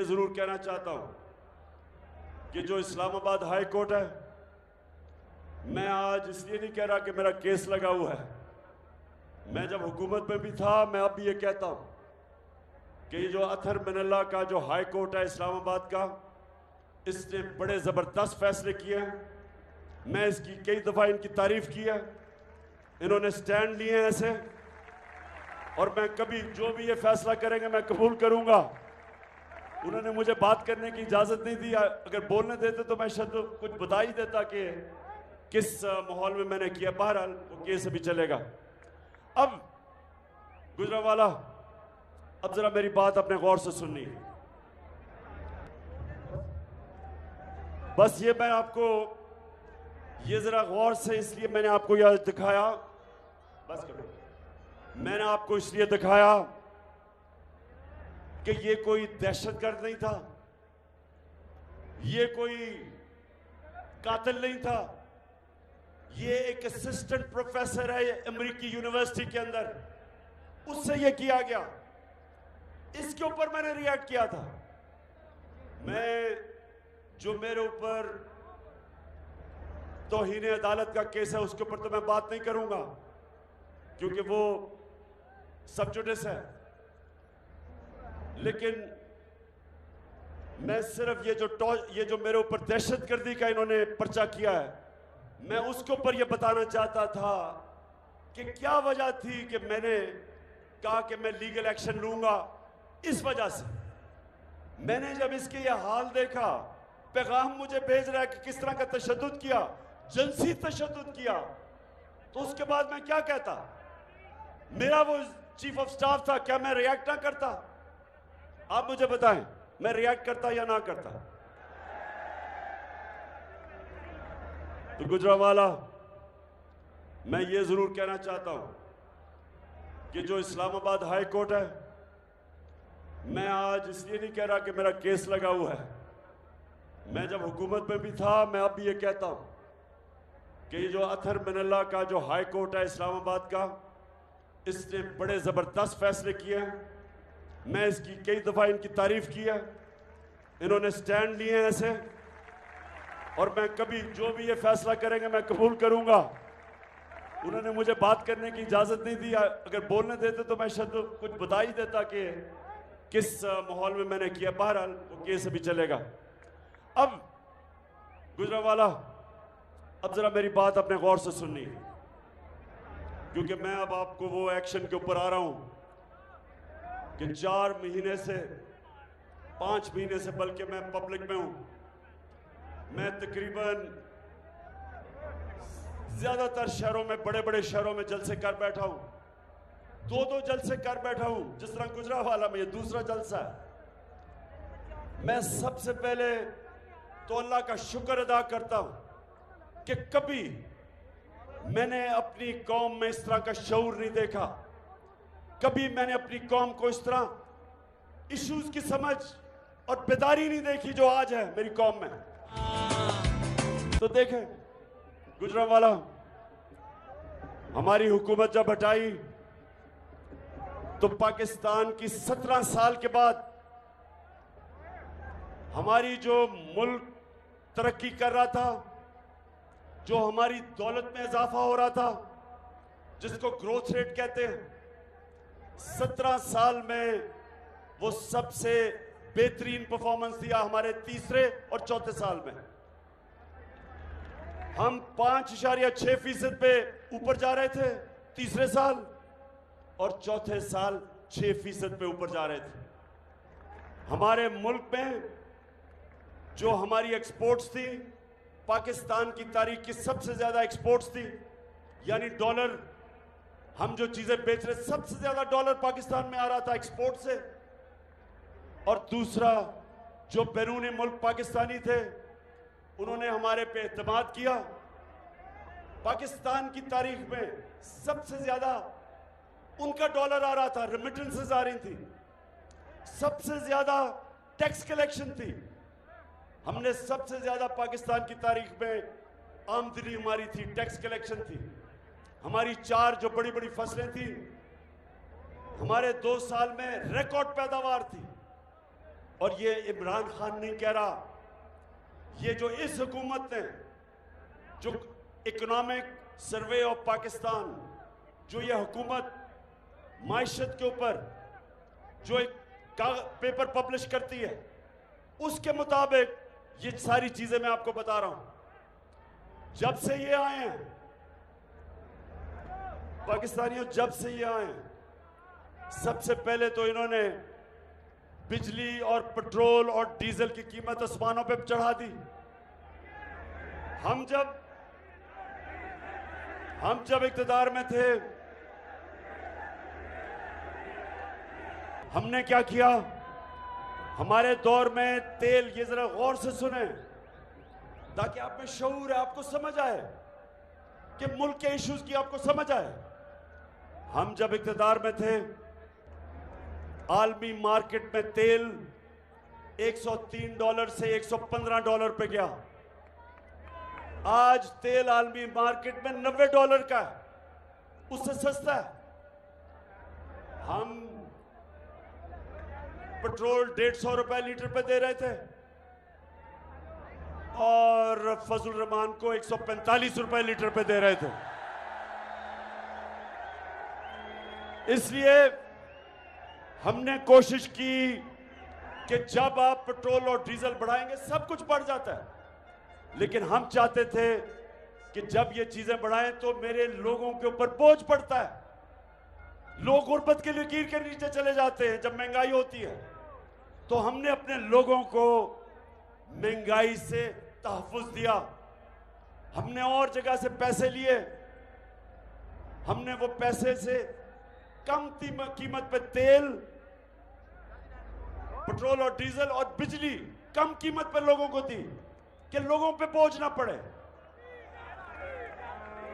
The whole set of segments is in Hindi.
ये जरूर कहना चाहता हूं कि जो इस्लामाबाद हाई कोर्ट है, मैं आज इसलिए नहीं कह रहा कि मेरा केस लगा हुआ है। मैं जब हुकूमत में भी था, मैं अब भी ये कहता हूं कि ये जो अथर मिनल्ला का जो हाई कोर्ट है इस्लामाबाद का, इसने बड़े ज़बरदस्त फैसले किए हैं। मैं इसकी कई दफ़ा इनकी तारीफ की है। इन्होंने स्टैंड लिए हैं ऐसे, और मैं कभी जो भी ये फैसला करेंगे मैं कबूल करूंगा। उन्होंने मुझे बात करने की इजाज़त नहीं दी। अगर बोलने देते तो मैं शायद कुछ बता ही देता कि किस माहौल में मैंने किया। बहरहाल वो केस अभी चलेगा। अब गुजरांवाला, अब जरा मेरी बात अपने गौर से सुननी। बस ये मैं आपको ये जरा गौर से, इसलिए मैंने आपको यह दिखाया, बस करो, मैंने आपको इसलिए दिखाया कि ये कोई दहशतगर्द नहीं था, ये कोई कातिल नहीं था, ये एक असिस्टेंट प्रोफेसर है अमेरिकी यूनिवर्सिटी के अंदर, उससे ये किया गया। इसके ऊपर मैंने रिएक्ट किया था। मैं जो मेरे ऊपर तौहीन अदालत का केस है उसके ऊपर तो मैं बात नहीं करूंगा, क्योंकि वो सब जुडिस है। लेकिन मैं सिर्फ ये जो मेरे ऊपर दहशतगर्दी का इन्होंने पर्चा किया है, मैं उसके ऊपर ये बताना चाहता था कि क्या वजह थी कि मैंने कहा कि मैं लीगल एक्शन लूंगा। इस वजह से मैंने जब इसके ये हाल देखा, पैगाम मुझे भेज रहा है कि किस तरह का तशद्दुद किया, जिनसी तशद्दुद किया, तो उसके बाद मैं क्या कहता? मेरा वो चीफ ऑफ स्टाफ था, क्या मैं रिएक्ट ना करता? आप मुझे बताएं, मैं रिएक्ट करता या ना करता? तो गुजरांवाला, मैं ये जरूर कहना चाहता हूं कि जो इस्लामाबाद हाई कोर्ट है, मैं आज इसलिए नहीं कह रहा कि मेरा केस लगा हुआ है। मैं जब हुकूमत में भी था, मैं अब भी ये कहता हूं कि ये जो अथर मिनल्ला का जो हाई कोर्ट है इस्लामाबाद का, इसने बड़े ज़बरदस्त फैसले किए हैं। मैं इसकी कई दफ़ा इनकी तारीफ की है। इन्होंने स्टैंड लिए हैं ऐसे, और मैं कभी जो भी ये फैसला करेंगे मैं कबूल करूंगा। उन्होंने मुझे बात करने की इजाज़त नहीं दी। अगर बोलने देते तो मैं शायद कुछ बता ही देता कि किस माहौल में मैंने किया। बहरहाल वो केस अभी चलेगा। अब गुजरांवाला, अब जरा मेरी बात अपने गौर से सुननी, क्योंकि मैं अब आपको वो एक्शन के ऊपर आ रहा हूं कि 4 महीने से 5 महीने से बल्कि मैं पब्लिक में हूं। मैं तकरीबन ज्यादातर शहरों में, बड़े बड़े शहरों में जलसे कर बैठा हूं। 2-2 जलसे कर बैठा हूं। जिस तरह गुजरांवाला में ये दूसरा जलसा है। मैं सबसे पहले तो अल्लाह का शुक्र अदा करता हूं कि कभी मैंने अपनी कौम में इस तरह का शऊर नहीं देखा। कभी मैंने अपनी कौम को इस तरह इश्यूज की समझ और बेदारी नहीं देखी जो आज है मेरी कौम में। तो देखें गुजरांवाला, हमारी हुकूमत जब हटाई तो पाकिस्तान की 17 साल के बाद हमारी जो मुल्क तरक्की कर रहा था, जो हमारी दौलत में इजाफा हो रहा था, जिसको ग्रोथ रेट कहते हैं, 17 साल में वो सबसे बेहतरीन परफॉर्मेंस दिया हमारे तीसरे और चौथे साल में। हम 5.6% पे ऊपर जा रहे थे तीसरे साल, और चौथे साल 6% पे ऊपर जा रहे थे। हमारे मुल्क में जो हमारी एक्सपोर्ट्स थी, पाकिस्तान की तारीख की सबसे ज्यादा एक्सपोर्ट्स थी, यानी डॉलर, हम जो चीजें बेच रहे, सबसे ज्यादा डॉलर पाकिस्तान में आ रहा था एक्सपोर्ट से। और दूसरा, जो बैरूनी मुल्क पाकिस्तानी थे, उन्होंने हमारे पे एतमाद किया। पाकिस्तान की तारीख में सबसे ज्यादा उनका डॉलर आ रहा था, रेमिटेंसेस आ रही थी, सबसे ज्यादा टैक्स कलेक्शन थी। हमने सबसे ज्यादा पाकिस्तान की तारीख में आमदनी हमारी थी, टैक्स कलेक्शन थी। हमारी 4 जो बड़ी बड़ी फसलें थी, हमारे 2 साल में रिकॉर्ड पैदावार थी। और ये इमरान खान नहीं कह रहा, ये जो इस हुकूमत ने जो इकोनॉमिक सर्वे ऑफ पाकिस्तान, जो ये हुकूमत माइशत के ऊपर जो एक पेपर पब्लिश करती है, उसके मुताबिक ये सारी चीजें मैं आपको बता रहा हूं। जब से ये आए हैं पाकिस्तानियों, जब से ये आए हैं, सबसे पहले तो इन्होंने बिजली और पेट्रोल और डीजल की कीमत आसमानों पे चढ़ा दी। हम जब इक़्तिदार में थे, हमने क्या किया? हमारे दौर में तेल, ये जरा गौर से सुने ताकि आप में शऊर है, आपको समझ आए कि मुल्क के इश्यूज की आपको समझ आए। हम जब इक़्तिदार में थे, आलमी मार्केट में तेल $103 से $115 पे गया। आज तेल आलमी मार्केट में $90 का है, उससे सस्ता है। हम पेट्रोल ₹150 लीटर पे दे रहे थे और फजल रहमान को ₹145 लीटर पे दे रहे थे। इसलिए हमने कोशिश की कि जब आप पेट्रोल और डीजल बढ़ाएंगे सब कुछ बढ़ जाता है, लेकिन हम चाहते थे कि जब ये चीजें बढ़ाएं तो मेरे लोगों के ऊपर बोझ पड़ता है। लोग गुर्बत के लकीर के नीचे चले जाते हैं जब महंगाई होती है। तो हमने अपने लोगों को महंगाई से तहफ़्फ़ुज़ दिया। हमने और जगह से पैसे लिए, हमने वो पैसे से कम कीमत पे तेल, पेट्रोल और डीजल और बिजली कम कीमत पे लोगों को दी कि लोगों पे बोझ ना पड़े।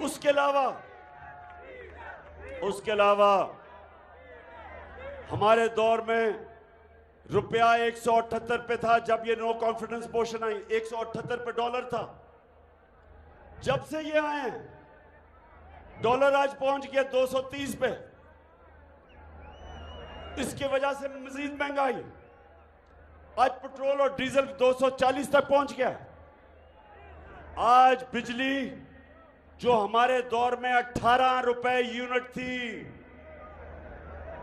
उसके अलावा हमारे दौर में रुपया 178 पे था जब ये नो कॉन्फिडेंस मोशन आई, 178 पे डॉलर था। जब से ये आए हैं डॉलर आज पहुंच गया 230 पे। इसकी वजह से मजीद महंगाई, आज पेट्रोल और डीजल 240 तक पहुंच गया। आज बिजली जो हमारे दौर में 18 रुपए यूनिट थी,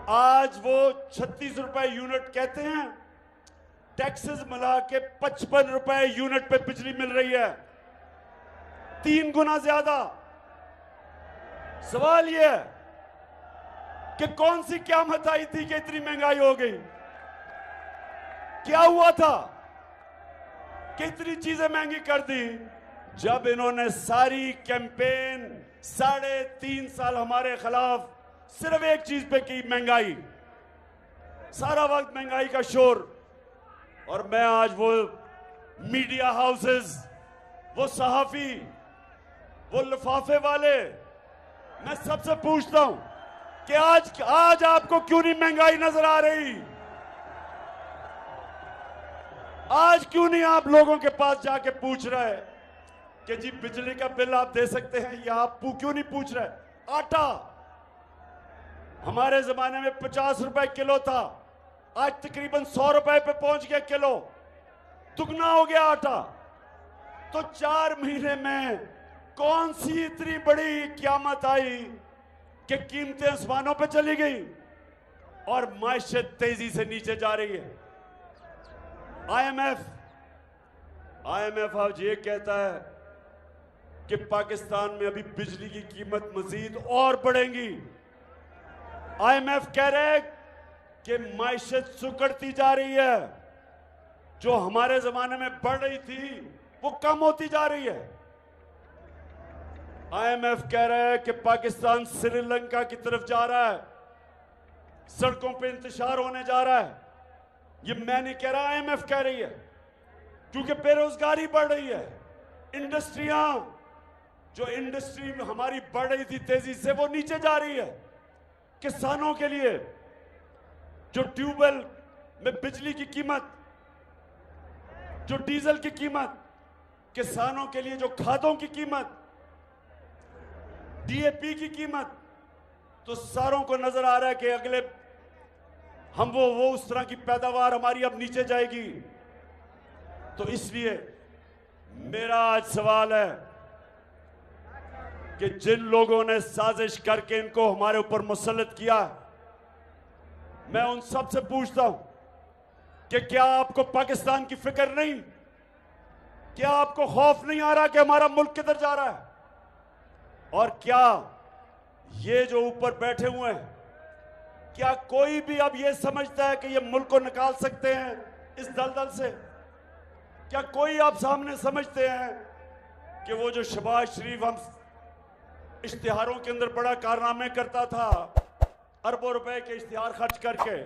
आज वो 36 रुपए यूनिट कहते हैं। टैक्सेस मिला के 55 रुपए यूनिट पे बिजली मिल रही है, 3 गुना ज्यादा। सवाल ये है कि कौन सी क़यामत आई थी कि इतनी महंगाई हो गई? क्या हुआ था कि इतनी चीजें महंगी कर दी? जब इन्होंने सारी कैंपेन 3.5 साल हमारे खिलाफ सिर्फ एक चीज पे की, महंगाई। सारा वक्त महंगाई का शोर। और मैं आज वो मीडिया हाउसेस, वो सहाफी, वो लिफाफे वाले, मैं सबसे पूछता हूं कि आज आपको क्यों नहीं महंगाई नजर आ रही? आज क्यों नहीं आप लोगों के पास जाके पूछ रहे कि जी बिजली का बिल आप दे सकते हैं, या आप क्यों नहीं पूछ रहे? आटा हमारे जमाने में 50 रुपए किलो था, आज तकरीबन 100 रुपए पे पहुंच गया किलो, दुगना हो गया आटा। तो 4 महीने में कौन सी इतनी बड़ी क़यामत आई कि कीमतें आसमानों पे चली गई और मायशत तेजी से नीचे जा रही है। आईएमएफ आज ये कहता है कि पाकिस्तान में अभी बिजली की कीमत मजीद और बढ़ेगी। आईएमएफ कह रहे हैं कि मायशत सुकड़ती जा रही है, जो हमारे जमाने में बढ़ रही थी वो कम होती जा रही है। आईएमएफ कह रहा है कि पाकिस्तान श्रीलंका की तरफ जा रहा है, सड़कों पे इंतशार होने जा रहा है। ये मैं नहीं कह रहा, आईएमएफ कह रही है, क्योंकि बेरोजगारी बढ़ रही है। जो इंडस्ट्री हमारी बढ़ रही थी तेजी से, वो नीचे जा रही है। किसानों के लिए जो ट्यूबवेल में बिजली की कीमत, जो डीजल की कीमत, किसानों के लिए जो खादों की कीमत, डीएपी की कीमत, तो सारों को नजर आ रहा है कि अगले हम वो उस तरह की पैदावार हमारी अब नीचे जाएगी। तो इसलिए मेरा आज सवाल है कि जिन लोगों ने साजिश करके इनको हमारे ऊपर मुसल्लत किया, मैं उन सब से पूछता हूं कि क्या आपको पाकिस्तान की फिक्र नहीं? क्या आपको खौफ नहीं आ रहा कि हमारा मुल्क किधर जा रहा है? और क्या ये जो ऊपर बैठे हुए हैं, क्या कोई भी अब ये समझता है कि ये मुल्क को निकाल सकते हैं इस दलदल से? क्या कोई आप सामने समझते हैं कि वो जो शहबाज शरीफ हम इश्तिहारों के अंदर बड़ा कारनामे करता था, अरबों रुपए के इश्तिहार खर्च करके,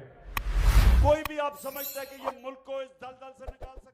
कोई भी आप समझता है कि ये मुल्क को इस दलदल से निकाल सकते हैं?